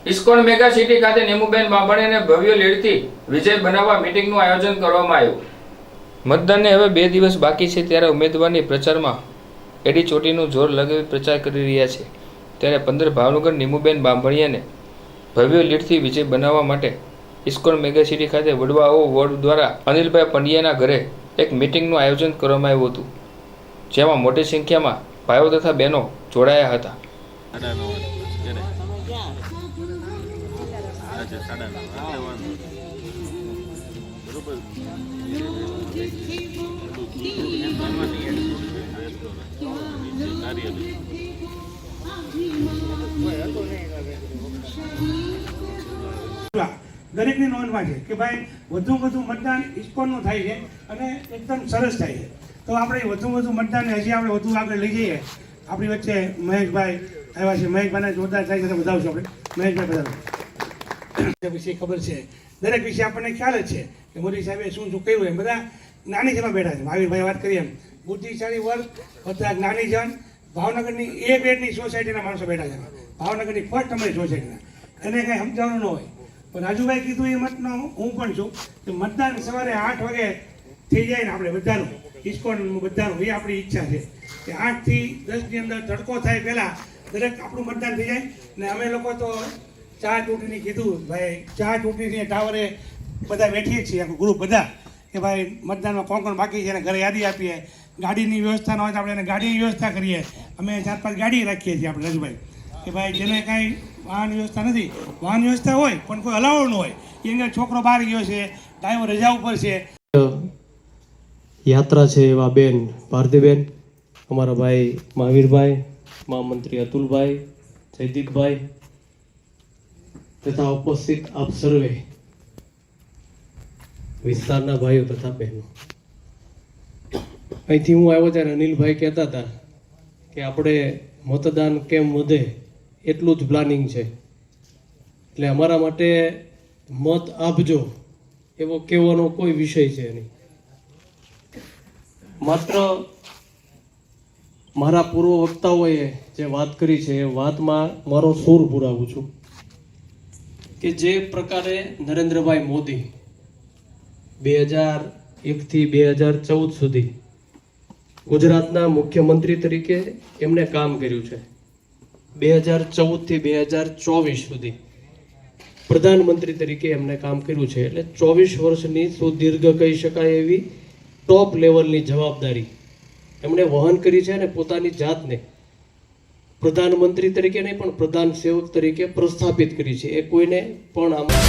ISKCON mega city ખાતે નેમુબેન બાંભણીયાને ભવ્ય લીડથી વિજય બનાવવા મીટિંગનું આયોજન કરવામાં આવ્યું. મતદાનને હવે 2 દિવસ બાકી છે ત્યારે ઉમેદવારની પ્રચારમાં એડી ચોટીનું જોર લગાવી પ્રચાર કરી રહ્યા છે. ત્યારે 15 ભાવનગર નેમુબેન બાંભણીયાને ભવ્ય લીડથી વિજય બનાવવા માટે ઇસ્કોન મેગા સિટી ખાતે વડવાઓ વોર્ડ દ્વારા અનિલભાઈ પંડ્યાના ઘરે એક મીટિંગનું આયોજન કરવામાં આવ્યું હતું, જેમાં મોટી સંખ્યામાં ભાઈઓ તથા બહેનો જોડાયા હતા. દરેકની નોંધમાં છે કે ભાઈ વધુ મતદાન ઇસ્કોનનું થાય છે અને એકદમ સરસ થાય છે. તો આપણે વધુ મતદાન હજી આપણે વધુ આગળ લઈ જઈએ. આપણી વચ્ચે મહેશભાઈ આવ્યા છે. મહેશભાઈને જોરદાર થાય છે, બતાવશું આપણે. મહેશભાઈ બતાવો વિશે ખબર છે, દરેક વિશે આપણને ખ્યાલ જ છે કે મોદી સાહેબે શું કર્યું એમ. બધા જ્ઞાનીજનો બેઠા છે. મહાવીરભાઈ વાત કરીએ એમ બુદ્ધિશાળી વર્ગ બધા જ્ઞાનીજન ભાવનગરની એ ગ્રેડની સોસાયટીના માણસો બેઠા છે. ભાવનગરની ફર્સ્ટ અમારી સોસાયટીના એને કંઈ સમજાવવાનું ન હોય. પણ રાજુભાઈ કીધું એ મતનો હું પણ છું કે મતદાન સવારે 8 વાગે થઈ જાય ને આપણે બધાનું ઇસ્કોનનું બધાનું એ આપણી ઈચ્છા છે કે 8 થી 10ની અંદર તડકો થાય પહેલાં દરેક આપણું મતદાન થઈ જાય. ને અમે લોકો તો ચા ચૂંટણી કીધું ભાઈ, ચા ચૂંટણીની ટાવરે બધા બેઠીએ છીએ આખું ગ્રુપ બધા કે ભાઈ મતદાનમાં કોણ બાકી છે એને ઘરે યાદી આપીએ. ગાડીની વ્યવસ્થા ન હોય તો આપણે એને ગાડીની વ્યવસ્થા કરીએ. અમે 4-5 ગાડી રાખીએ છીએ આપણે રાજુભાઈ કે ભાઈ જેને કાંઈ વાહન વ્યવસ્થા નથી, વાહન વ્યવસ્થા હોય પણ કોઈ અલાવડ ન હોય, એ છોકરો બહાર ગયો છે, ડ્રાઈવર રજા ઉપર છે, યાત્રા છે એવા બેન ભારતીબેન, અમારા ભાઈ મહાવીરભાઈ, મહામંત્રી અતુલભાઈ, જયદીપભાઈ તથા ઉપસ્થિત આપ સર્વે વિસ્તારના ભાઈઓ તથા બહેનો. અહીંથી હું આવ્યો ત્યારે અનિલભાઈ કહેતા હતા કે આપણે મતદાન કેમ વધે એટલું જ પ્લાનિંગ છે. એટલે અમારા માટે મત આપજો એવો કહેવાનો કોઈ વિષય છે નહીં. માત્ર મારા પૂર્વ વક્તાઓએ જે વાત કરી છે એ વાતમાં મારો સૂર પુરાવું છું કે જે પ્રકારે નરેન્દ્રભાઈ મોદી 2001થી 2014 સુધી ગુજરાતના મુખ્યમંત્રી તરીકે એમણે કામ કર્યું છે. 2014થી 2024 સુધી પ્રધાનમંત્રી તરીકે એમણે કામ કર્યું છે. એટલે 24 વર્ષની સુદીર્ઘ કહી શકાય એવી ટોપ લેવલની જવાબદારી એમણે વહન કરી છે અને પોતાની જાતને પ્રધાનમંત્રી તરીકે નહીં પણ પ્રધાન સેવક તરીકે પ્રસ્થાપિત કરી છે. એ કોઈને પણ આમાં